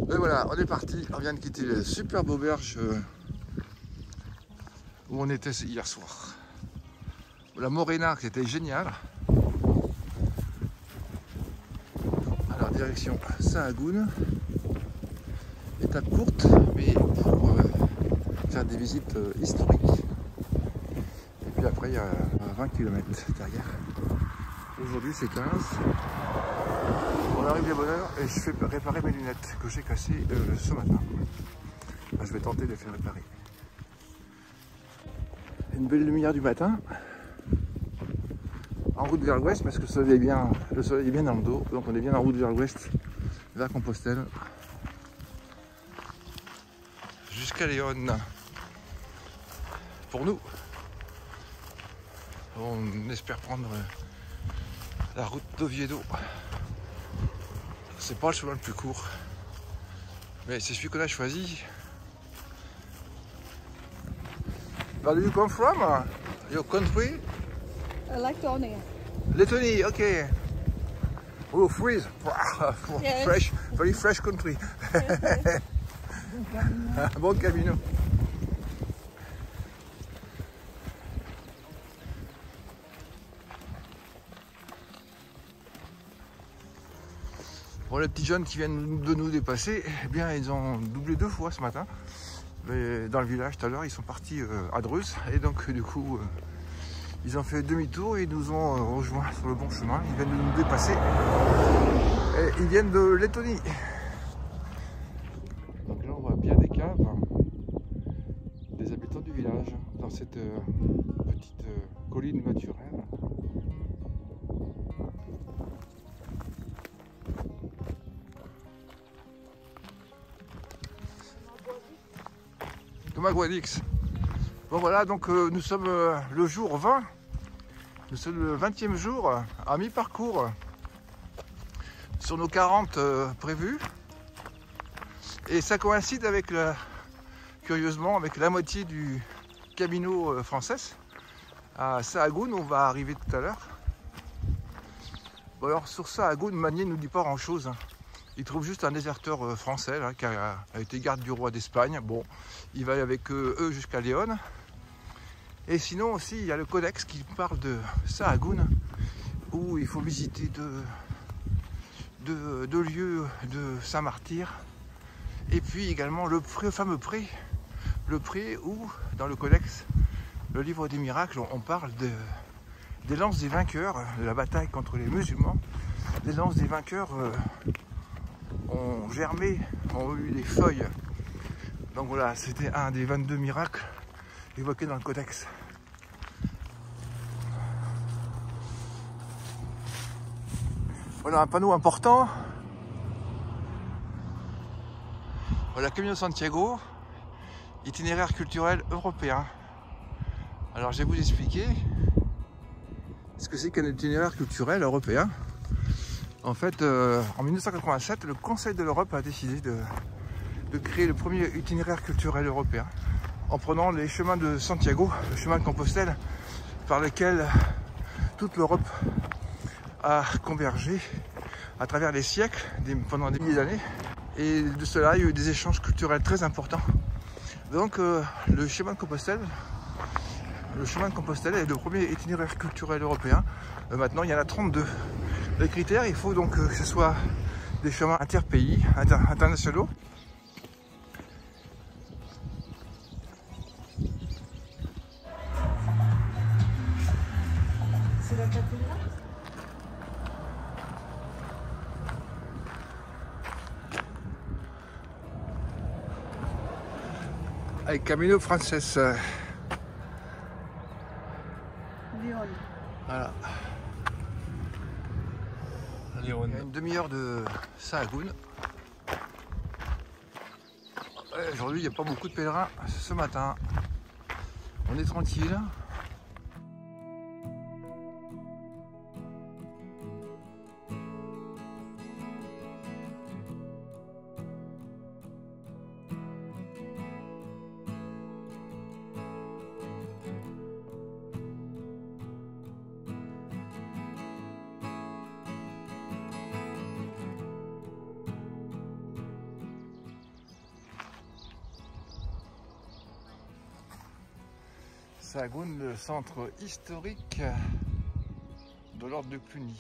Et voilà, on est parti, on vient de quitter la superbe auberge où on était hier soir. La Morena, qui était géniale. Alors direction Sahagún. Étape courte, mais pour faire des visites historiques. Et puis après, il y a 20 km derrière. Aujourd'hui, c'est 15. On arrive à bonne heure et je fais réparer mes lunettes que j'ai cassées ce matin. Je vais tenter de les faire réparer. Une belle lumière du matin. En route vers l'ouest parce que le soleil est bien dans le dos. Donc on est bien en route vers l'ouest, vers Compostelle. Jusqu'à Léon. Pour nous. On espère prendre la route d'Oviedo. C'est pas le chemin le plus court, mais c'est celui qu'on a choisi. Where do you come from? Your country? Lithuania. Lithuania, okay. Oh, freeze. Yes. Fresh, very fresh country. Bon camino. Bon, les petits jeunes qui viennent de nous dépasser, eh bien, ils ont doublé 2 fois ce matin. Mais dans le village, tout à l'heure, ils sont partis à Dreux. Et donc, du coup, ils ont fait demi-tour et ils nous ont rejoints sur le bon chemin. Ils viennent de nous dépasser. Et ils viennent de Lettonie. Donc là, on voit bien des caves des habitants du village dans cette petite colline naturelle. Thomas Guadix. Bon voilà, donc nous sommes le jour 20. Nous sommes le 20e jour à mi-parcours sur nos 40 prévus. Et ça coïncide avec, curieusement, avec la moitié du Camino Frances à Sahagún, où on va arriver tout à l'heure. Bon alors sur Sahagún, Magnier ne nous dit pas grand chose. Il trouve juste un déserteur français là, qui a été garde du roi d'Espagne. Bon, il va avec eux jusqu'à Léon. Et sinon aussi, il y a le codex qui parle de Sahagún, où il faut visiter deux lieux de Saint-Martyr. Et puis également le fameux pré. Le pré où, dans le codex, le livre des miracles, on parle des lances des vainqueurs, de la bataille contre les musulmans. Les lances des vainqueurs ont germé, ont eu des feuilles. Donc voilà, c'était un des 22 miracles évoqués dans le codex. Voilà un panneau important. Voilà, Camino Santiago, itinéraire culturel européen. Alors je vais vous expliquer ce que c'est qu'un itinéraire culturel européen. En fait, en 1987, le Conseil de l'Europe a décidé de créer le premier itinéraire culturel européen en prenant les chemins de Santiago, le chemin de Compostelle, par lequel toute l'Europe a convergé à travers les siècles, pendant des milliers d'années. Et de cela, il y a eu des échanges culturels très importants. Donc, le chemin de Compostelle est le premier itinéraire culturel européen. Maintenant, il y en a 32. Les critères, il faut donc que ce soit des chemins interpays, internationaux. C'est la cathédrale ? Avec Camino Frances. Léon. Voilà. Il y a une demi-heure de Sahagún. Aujourd'hui, il n'y a pas beaucoup de pèlerins ce matin. On est tranquille. Sahagún, le centre historique de l'ordre de Cluny.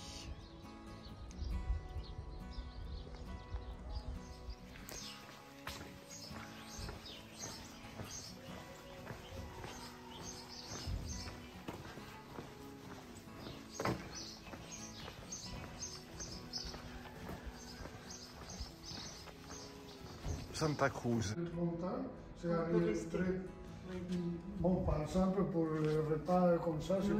Santa Cruz. C'est très bon, par exemple, pour le repas comme ça, c'est